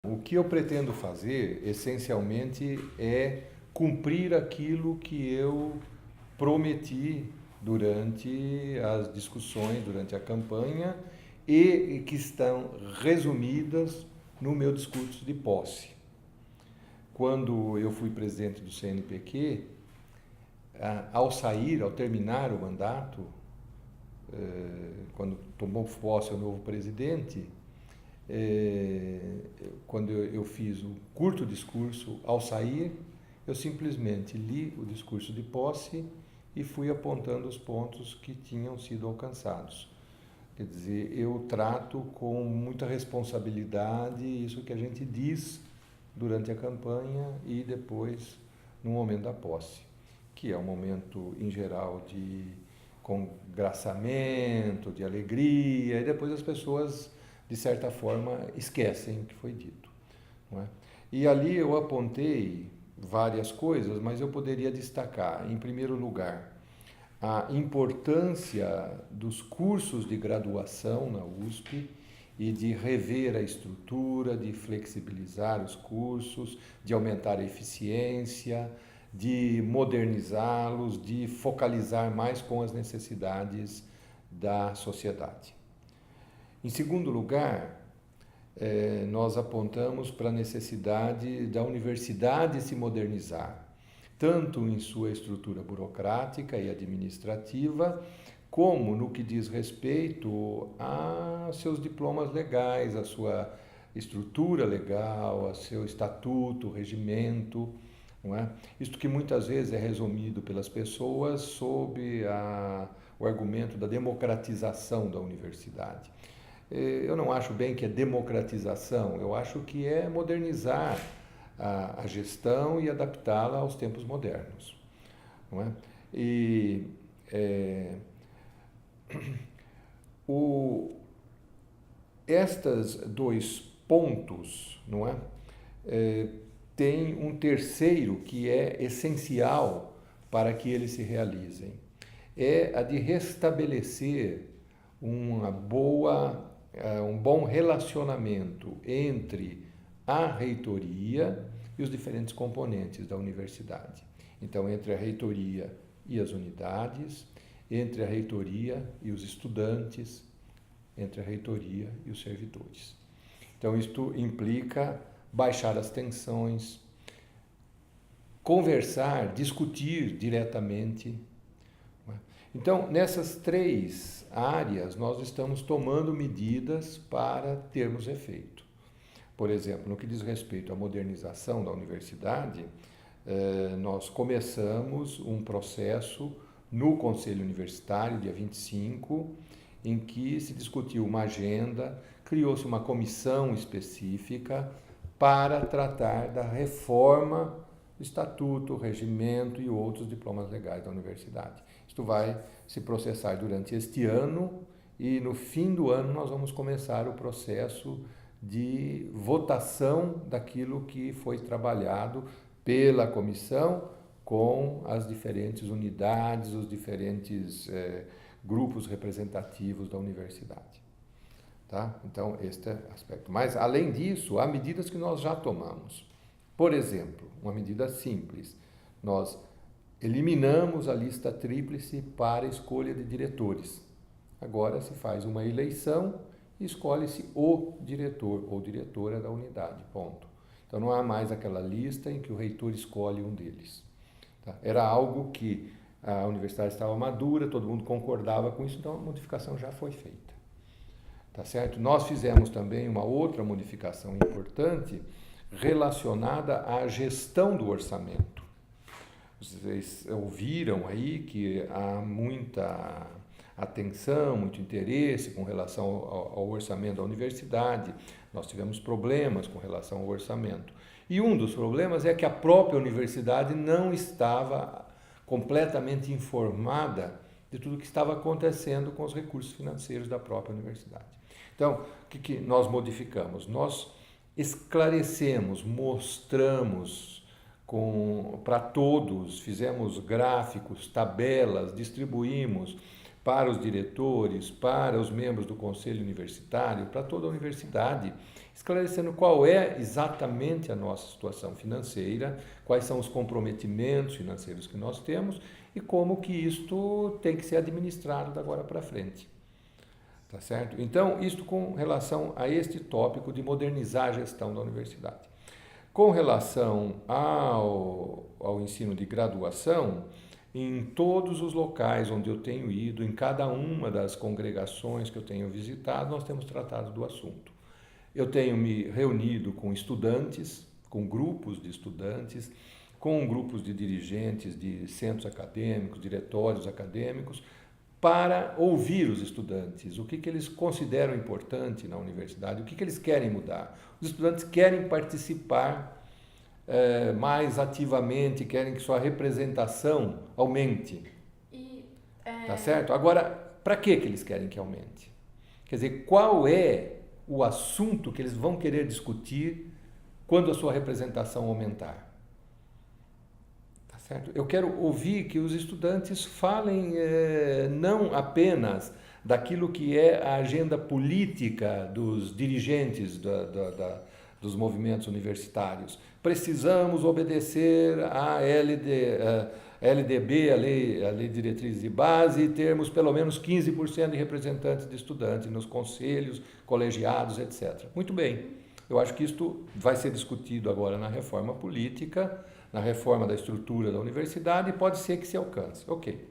O que eu pretendo fazer, essencialmente, é cumprir aquilo que eu prometi durante as discussões, durante a campanha e que estão resumidas no meu discurso de posse. Quando eu fui presidente do CNPq, ao sair, ao terminar o mandato, quando tomou posse o novo presidente, quando eu fiz um curto discurso, ao sair, eu simplesmente li o discurso de posse e fui apontando os pontos que tinham sido alcançados. Quer dizer, eu trato com muita responsabilidade isso que a gente diz durante a campanha e depois no momento da posse, que é um momento, em geral, de congraçamento, de alegria, e depois as pessoas, de certa forma, esquecem o que foi dito. Não é? E ali eu apontei várias coisas, mas eu poderia destacar, em primeiro lugar, a importância dos cursos de graduação na USP e de rever a estrutura, de flexibilizar os cursos, de aumentar a eficiência, de modernizá-los, de focalizar mais com as necessidades da sociedade. Em segundo lugar, nós apontamos para a necessidade da universidade se modernizar, tanto em sua estrutura burocrática e administrativa, como no que diz respeito a seus diplomas legais, a sua estrutura legal, a seu estatuto, regimento, não é? Isto que muitas vezes é resumido pelas pessoas sob o argumento da democratização da universidade. Eu não acho bem que é democratização, eu acho que é modernizar a gestão e adaptá-la aos tempos modernos. Não é? E estes dois pontos, não é? Tem um terceiro que é essencial para que eles se realizem. É a de restabelecer um bom relacionamento entre a reitoria e os diferentes componentes da universidade. Então, entre a reitoria e as unidades, entre a reitoria e os estudantes, entre a reitoria e os servidores. Então, isto implica baixar as tensões, conversar, discutir diretamente. Então, nessas três áreas, nós estamos tomando medidas para termos efeito. Por exemplo, no que diz respeito à modernização da universidade, nós começamos um processo no Conselho Universitário, dia 25, em que se discutiu uma agenda, criou-se uma comissão específica para tratar da reforma do estatuto, regimento e outros diplomas legais da universidade. Isto vai se processar durante este ano e no fim do ano nós vamos começar o processo de votação daquilo que foi trabalhado pela comissão com as diferentes unidades, os diferentes grupos representativos da universidade. Tá? Então, este é o aspecto. Mas, além disso, há medidas que nós já tomamos. Por exemplo, uma medida simples, nós eliminamos a lista tríplice para a escolha de diretores. Agora se faz uma eleição e escolhe-se o diretor ou diretora da unidade, ponto. Então não há mais aquela lista em que o reitor escolhe um deles. Tá? Era algo que a universidade estava madura, todo mundo concordava com isso, então a modificação já foi feita. Tá certo? Nós fizemos também uma outra modificação importante relacionada à gestão do orçamento. Vocês ouviram aí que há muita atenção, muito interesse com relação ao orçamento da universidade. Nós tivemos problemas com relação ao orçamento. E um dos problemas é que a própria universidade não estava completamente informada de tudo o que estava acontecendo com os recursos financeiros da própria universidade. Então, o que nós modificamos? Nós esclarecemos, mostramos para todos, fizemos gráficos, tabelas, distribuímos para os diretores, para os membros do conselho universitário, para toda a universidade, esclarecendo qual é exatamente a nossa situação financeira, quais são os comprometimentos financeiros que nós temos e como que isto tem que ser administrado da agora para frente. Tá certo? Então, isto com relação a este tópico de modernizar a gestão da universidade. Com relação ao ensino de graduação, em todos os locais onde eu tenho ido, em cada uma das congregações que eu tenho visitado, nós temos tratado do assunto. Eu tenho me reunido com estudantes, com grupos de estudantes, com grupos de dirigentes de centros acadêmicos, diretórios acadêmicos, para ouvir os estudantes, o que eles consideram importante na universidade, o que eles querem mudar. Os estudantes querem participar mais ativamente, querem que sua representação aumente. Tá certo? Agora, para que eles querem que aumente? Quer dizer, qual é o assunto que eles vão querer discutir quando a sua representação aumentar? Certo? Eu quero ouvir que os estudantes falem não apenas daquilo que é a agenda política dos dirigentes dos movimentos universitários. Precisamos obedecer à LDB, a Lei de Diretrizes de Base, e termos pelo menos 15% de representantes de estudantes nos conselhos, colegiados, etc. Muito bem, eu acho que isto vai ser discutido agora na reforma política, na reforma da estrutura da universidade, e pode ser que se alcance. Ok.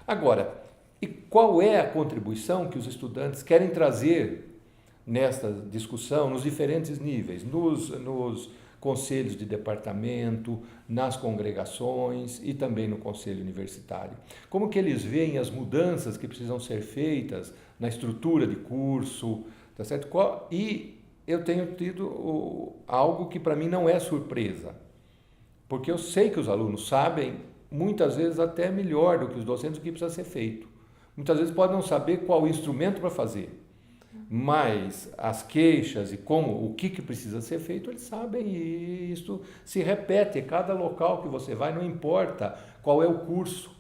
Agora, e qual é a contribuição que os estudantes querem trazer nesta discussão, nos diferentes níveis, nos conselhos de departamento, nas congregações e também no conselho universitário? Como que eles veem as mudanças que precisam ser feitas na estrutura de curso, tá certo? E eu tenho tido algo que para mim não é surpresa, porque eu sei que os alunos sabem, muitas vezes até melhor do que os docentes, o que precisa ser feito. Muitas vezes podem não saber qual o instrumento para fazer, mas as queixas e o que precisa ser feito, eles sabem, e isso se repete. Cada local que você vai, não importa qual é o curso.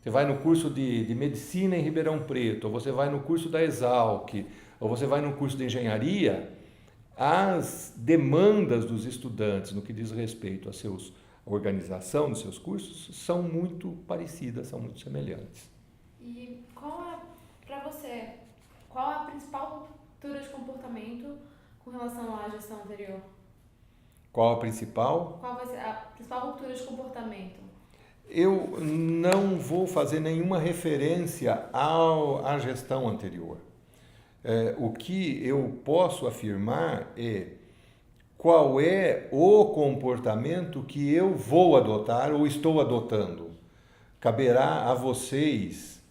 Você vai no curso de medicina em Ribeirão Preto, ou você vai no curso da Exalc, ou você vai no curso de engenharia, as demandas dos estudantes no que diz respeito a organização dos seus cursos são muito parecidas, são muito semelhantes. E para você, qual é a principal cultura de comportamento com relação à gestão anterior? Qual a principal? Qual vai ser a principal cultura de comportamento? Eu não vou fazer nenhuma referência à gestão anterior. O que eu posso afirmar é qual é o comportamento que eu vou adotar ou estou adotando. Caberá a vocês,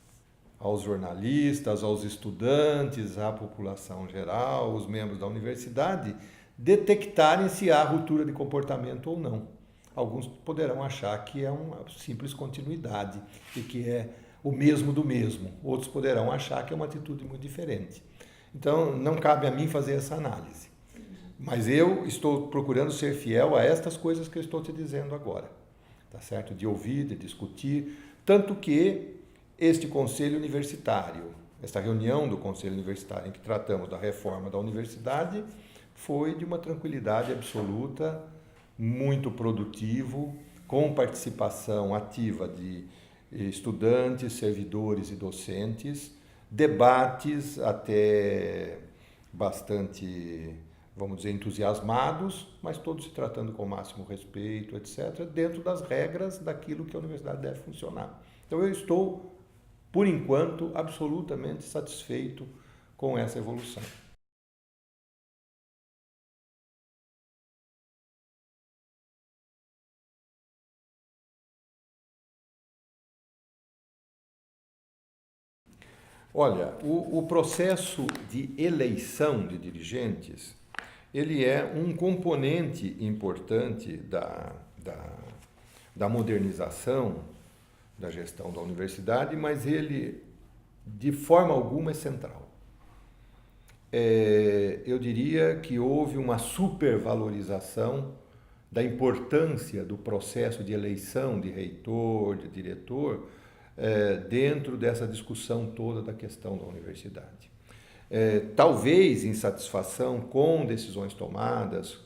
aos jornalistas, aos estudantes, à população geral, os membros da universidade, detectarem se há ruptura de comportamento ou não. Alguns poderão achar que é uma simples continuidade e que é o mesmo do mesmo. Outros poderão achar que é uma atitude muito diferente. Então, não cabe a mim fazer essa análise. Mas eu estou procurando ser fiel a estas coisas que eu estou te dizendo agora. Tá certo? De ouvir, de discutir. Tanto que este conselho universitário, esta reunião do conselho universitário em que tratamos da reforma da universidade, foi de uma tranquilidade absoluta, muito produtivo, com participação ativa de estudantes, servidores e docentes, debates até bastante, vamos dizer, entusiasmados, mas todos se tratando com o máximo respeito, etc., dentro das regras daquilo que a universidade deve funcionar. Então eu estou, por enquanto, absolutamente satisfeito com essa evolução. Olha, o processo de eleição de dirigentes, ele é um componente importante da modernização da gestão da universidade, mas ele, de forma alguma, é central. Eu diria que houve uma supervalorização da importância do processo de eleição de reitor, de diretor, dentro dessa discussão toda da questão da universidade. Talvez insatisfação com decisões tomadas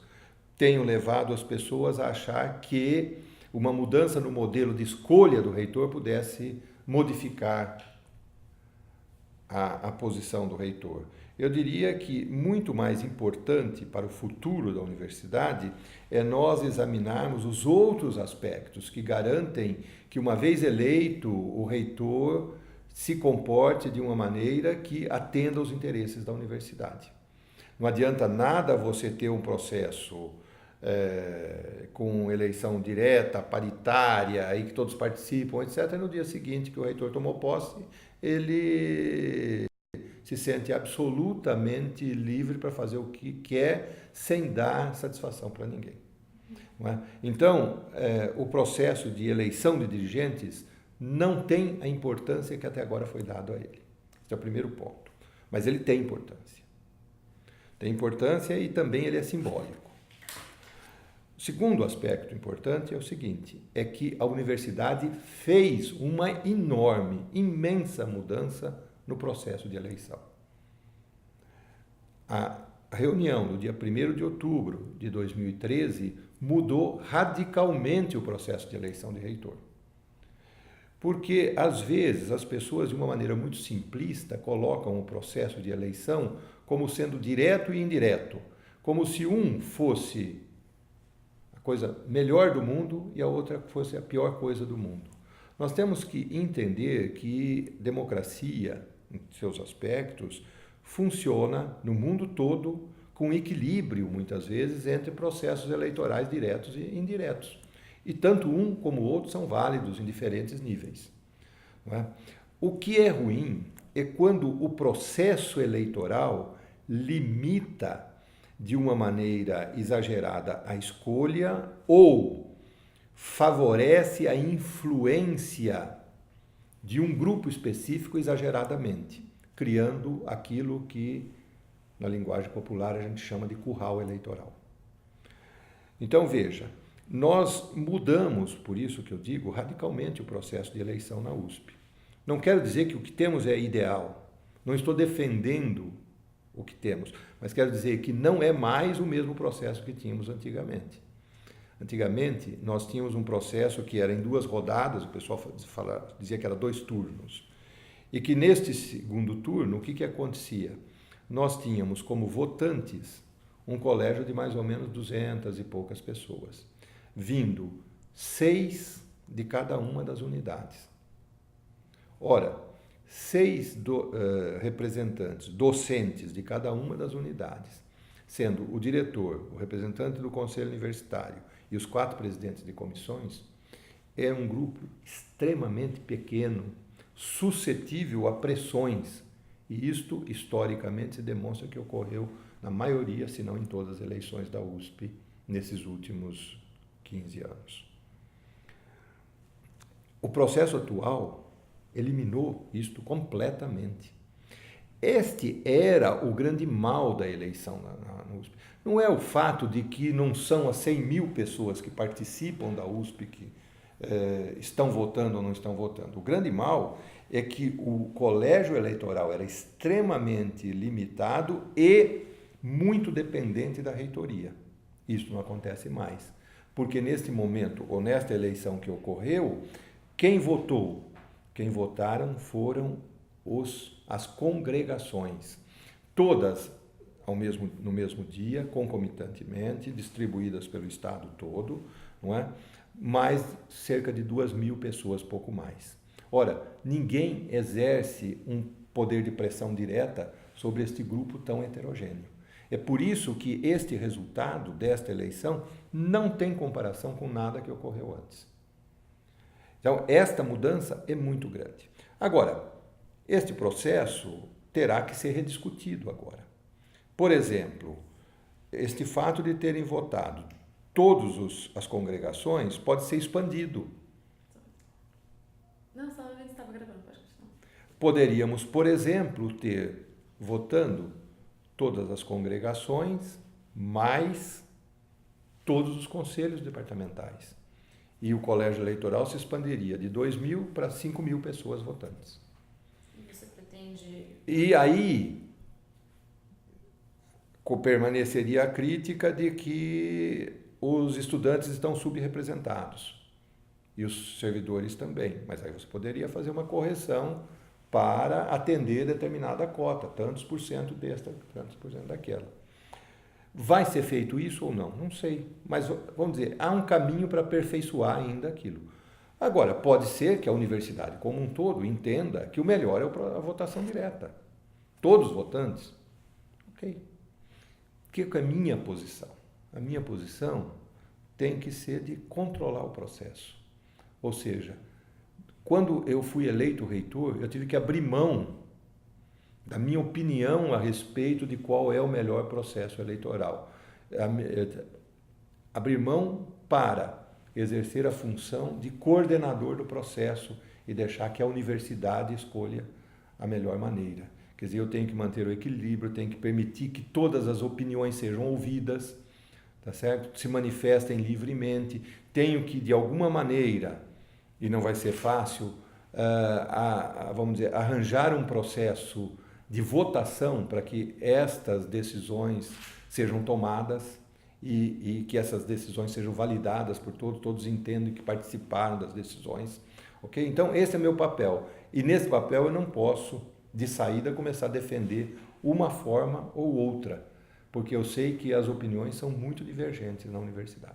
tenham levado as pessoas a achar que uma mudança no modelo de escolha do reitor pudesse modificar a posição do reitor. Eu diria que muito mais importante para o futuro da universidade é nós examinarmos os outros aspectos que garantem que, uma vez eleito, o reitor se comporte de uma maneira que atenda aos interesses da universidade. Não adianta nada você ter um processo com eleição direta, paritária, e que todos participam, etc. E no dia seguinte que o reitor tomou posse, ele se sente absolutamente livre para fazer o que quer, sem dar satisfação para ninguém. Não é? Então, o processo de eleição de dirigentes não tem a importância que até agora foi dado a ele. Esse é o primeiro ponto. Mas ele tem importância. Tem importância e também ele é simbólico. O segundo aspecto importante é o seguinte, é que a universidade fez uma enorme, imensa mudança no processo de eleição. A reunião do dia 1º de outubro de 2013 mudou radicalmente o processo de eleição de reitor. Porque, às vezes, as pessoas, de uma maneira muito simplista, colocam o processo de eleição como sendo direto e indireto, como se um fosse a coisa melhor do mundo e a outra fosse a pior coisa do mundo. Nós temos que entender que democracia, em seus aspectos, funciona no mundo todo com equilíbrio, muitas vezes, entre processos eleitorais diretos e indiretos. E tanto um como o outro são válidos em diferentes níveis. Não é? O que é ruim é quando o processo eleitoral limita de uma maneira exagerada a escolha ou favorece a influência de um grupo específico exageradamente, criando aquilo que, na linguagem popular, a gente chama de curral eleitoral. Então, veja, nós mudamos, por isso que eu digo, radicalmente o processo de eleição na USP. Não quero dizer que o que temos é ideal, não estou defendendo o que temos, mas quero dizer que não é mais o mesmo processo que tínhamos antigamente. Antigamente, nós tínhamos um processo que era em 2 rodadas, o pessoal dizia que era 2 turnos, e que neste segundo turno, o que acontecia? Nós tínhamos como votantes um colégio de mais ou menos 200 e poucas pessoas, vindo 6 de cada uma das unidades. Ora, 6 representantes docentes de cada uma das unidades, sendo o diretor, o representante do conselho universitário e os 4 presidentes de comissões, é um grupo extremamente pequeno, suscetível a pressões. E isto, historicamente, se demonstra que ocorreu na maioria, se não em todas as eleições da USP nesses últimos 15 anos. O processo atual eliminou isto completamente. Este era o grande mal da eleição na USP. Não é o fato de que não são as 100 mil pessoas que participam da USP que estão votando ou não estão votando. O grande mal é que o colégio eleitoral era extremamente limitado e muito dependente da reitoria. Isso não acontece mais, porque neste momento, ou nesta eleição que ocorreu, quem votou? Quem votaram foram as congregações, todas no mesmo dia, concomitantemente, distribuídas pelo estado todo, não é? Mais cerca de 2.000 pessoas, pouco mais. Ora, ninguém exerce um poder de pressão direta sobre este grupo tão heterogêneo. É por isso que este resultado desta eleição não tem comparação com nada que ocorreu antes. Então, esta mudança é muito grande. Agora, este processo terá que ser rediscutido agora. Por exemplo, este fato de terem votado todas as congregações pode ser expandido. Não, só a gente estava gravando, pode continuar. Poderíamos, por exemplo, ter votando todas as congregações, mais todos os conselhos departamentais. e o colégio eleitoral se expandiria de 2.000 para 5.000 pessoas votantes. E você pretende... E aí permaneceria a crítica de que os estudantes estão subrepresentados e os servidores também, mas aí você poderia fazer uma correção para atender determinada cota, tantos por cento desta, tantos por cento daquela. Vai ser feito isso ou não? Não sei, mas vamos dizer, há um caminho para aperfeiçoar ainda aquilo. Agora, pode ser que a universidade como um todo entenda que o melhor é a votação direta. Todos os votantes. Ok. O que é a minha posição? A minha posição tem que ser de controlar o processo. Ou seja, quando eu fui eleito reitor, eu tive que abrir mão da minha opinião a respeito de qual é o melhor processo eleitoral. Abrir mão para exercer a função de coordenador do processo e deixar que a universidade escolha a melhor maneira. Quer dizer, eu tenho que manter o equilíbrio, tenho que permitir que todas as opiniões sejam ouvidas, tá certo? Se manifestem livremente, tenho que, de alguma maneira, e não vai ser fácil, vamos dizer, arranjar um processo de votação para que estas decisões sejam tomadas e que essas decisões sejam validadas por todos entendem que participaram das decisões. Ok? Então, esse é meu papel. E nesse papel eu não posso, de saída, começar a defender uma forma ou outra, porque eu sei que as opiniões são muito divergentes na universidade.